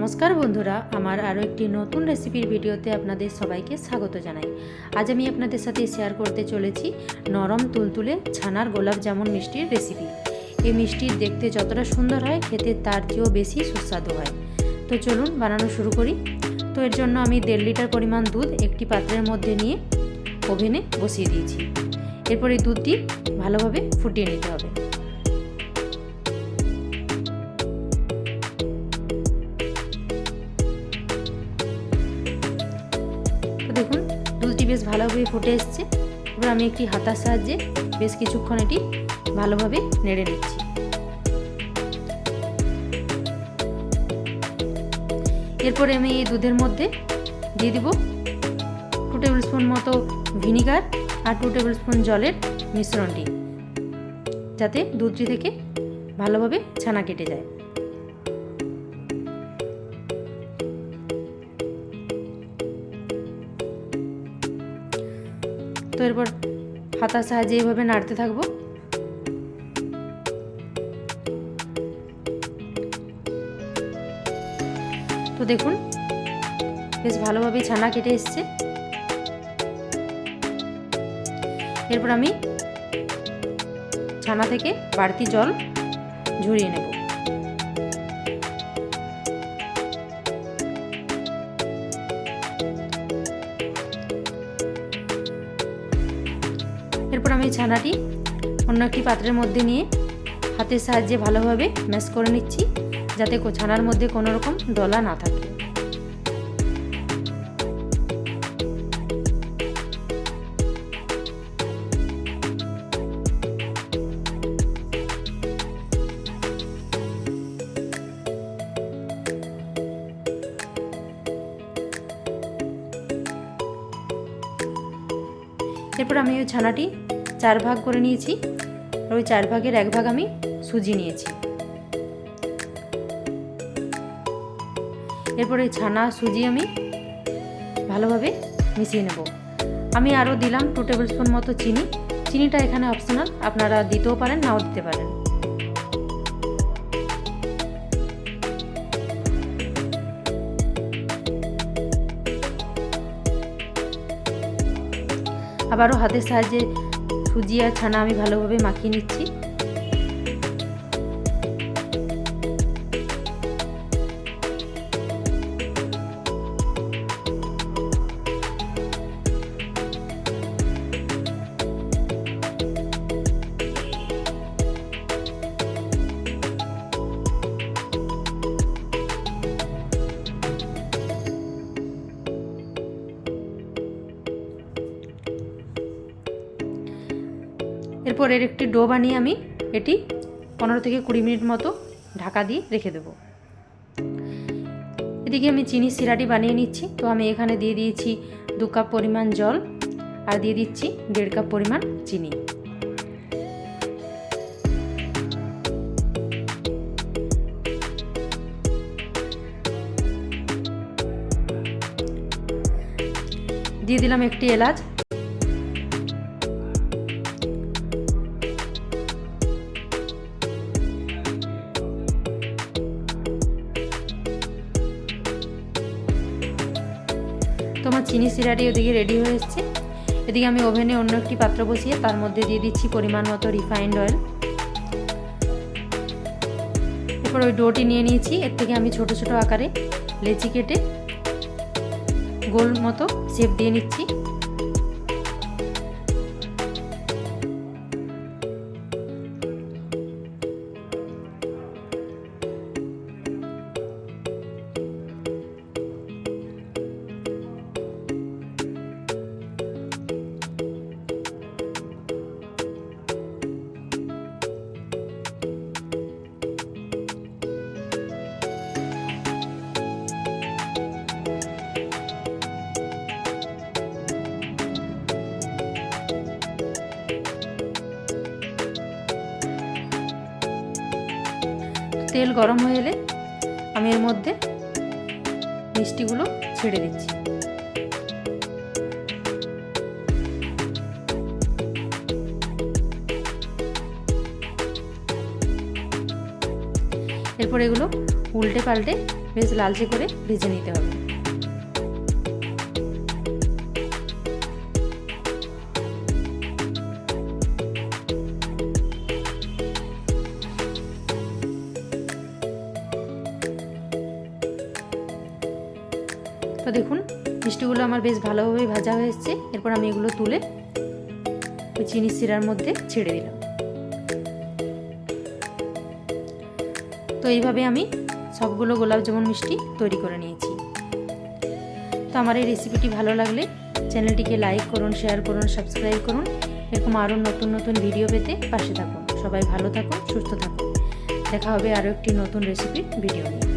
নমস্কার বন্ধুরা, আমার আরও একটি নতুন রেসিপির ভিডিওতে আপনাদের সবাইকে স্বাগত জানাই। আজ আমি আপনাদের সাথে শেয়ার করতে চলেছি নরম তুলতুলে ছানার গোলাপ জামুন মিষ্টির রেসিপি। এই মিষ্টি দেখতে যতটা সুন্দর হয়, খেতে তার চেয়েও বেশি সুস্বাদু হয়। তো চলুন বানানো শুরু করি। তো এর জন্য আমি 1.5 লিটার পরিমাণ দুধ একটি পাত্রের মধ্যে নিয়ে ওভেনে বসিয়ে দিয়েছি। এরপর এই দুধটি ভালোভাবে ফুটিয়ে নিতে হবে। দেখুন দুধটি বেশ ভালোভাবে ফুটে এসছে। এবার আমি একটি হাতার সাহায্যে বেশ কিছুক্ষণ এটি ভালোভাবে নেড়ে নিচ্ছি। এরপরে আমি এই দুধের মধ্যে দিয়ে দিব 2 টেবিল স্পুন মতো ভিনিগার আর 2 টেবিল স্পুন জলের মিশ্রণটি, যাতে দুধটি থেকে ভালোভাবে ছানা কেটে যায়। তো এরপর হাতার সাহায্যে এইভাবে নাড়তে থাকবো। তো দেখুন বেশ ভালোভাবে ছানা কেটে এসছে। এরপর আমি ছানা থেকে বাড়তি জল ঝরিয়ে নেব। এরপর আমি ছানাটি অন্য একটি পাত্রের মধ্যে নিয়ে হাতের সাহায্যে ভালোভাবে ম্যাশ করে নিচ্ছি, যাতে ছানার মধ্যে কোনো রকম দলা না থাকে। এরপর আমি ওই ছানাটি 4 ভাগ করে নিয়েছি। ওই 4 ভাগের 1 ভাগ আমি সুজি নিয়েছি। এরপর এই ছানা সুজি আমি ভালোভাবে মিশিয়ে নেব। আমি আরও দিলাম 2 টেবিল স্পুন মতো চিনি। চিনিটা এখানে অপশনাল, আপনারা দিতেও পারেন, নাও দিতে পারেন। আবারও হাতের সাহায্যে সুজি আর ছানা আমি ভালোভাবে মাখিয়ে নিচ্ছি। এরপর এর একটি ডো বানিয়ে আমি এটি 15 থেকে 20 মিনিট মতো ঢাকা দিয়ে রেখে দেব। এদিকে আমি চিনি সিরাটি বানিয়ে নিচ্ছি। তো আমি এখানে দিয়ে দিয়েছি 2 কাপ পরিমাণ জল আর দিয়ে দিচ্ছি 1.5 কাপ পরিমাণ চিনি। দিয়ে দিলাম একটি এলাচ। তোমার চিনি সিরাটি ওদিকে রেডি হয়ে এসছে। এদিকে আমি ওভেনে অন্য একটি পাত্র বসিয়ে তার মধ্যে দিয়ে দিচ্ছি পরিমাণ মতো রিফাইন্ড অয়েল। এরপর ওই ডোটি নিয়ে নিয়েছি। এর থেকে আমি ছোট ছোট আকারে লেচি কেটে গোল মতো শেপ দিয়ে নিচ্ছি। তেল গরম হয়ে এলে আমি এর মধ্যে মিষ্টিগুলো ছেড়ে দিচ্ছি। এরপর এগুলো উল্টে পাল্টে বেশ লালচে করে ভেজে নিতে হবে। তো দেখুন মিষ্টিগুলো আমার বেশ ভালোভাবে ভাজা হয়ে এসেছে। এরপর আমি এগুলো তুলে ওই চিনির শিরার মধ্যে ছেড়ে দিলাম। তো এইভাবে আমি সবগুলো গোলাপ জামুন মিষ্টি তৈরি করে নিয়েছি। তো আমার এই রেসিপিটি ভালো লাগলে চ্যানেলটিকে লাইক করুন, শেয়ার করুন, সাবস্ক্রাইব করুন। এরকম আরও নতুন নতুন ভিডিও পেতে পাশে থাকুন। সবাই ভালো থাকুন, সুস্থ থাকুন। দেখা হবে আরও একটি নতুন রেসিপির ভিডিও নিয়ে।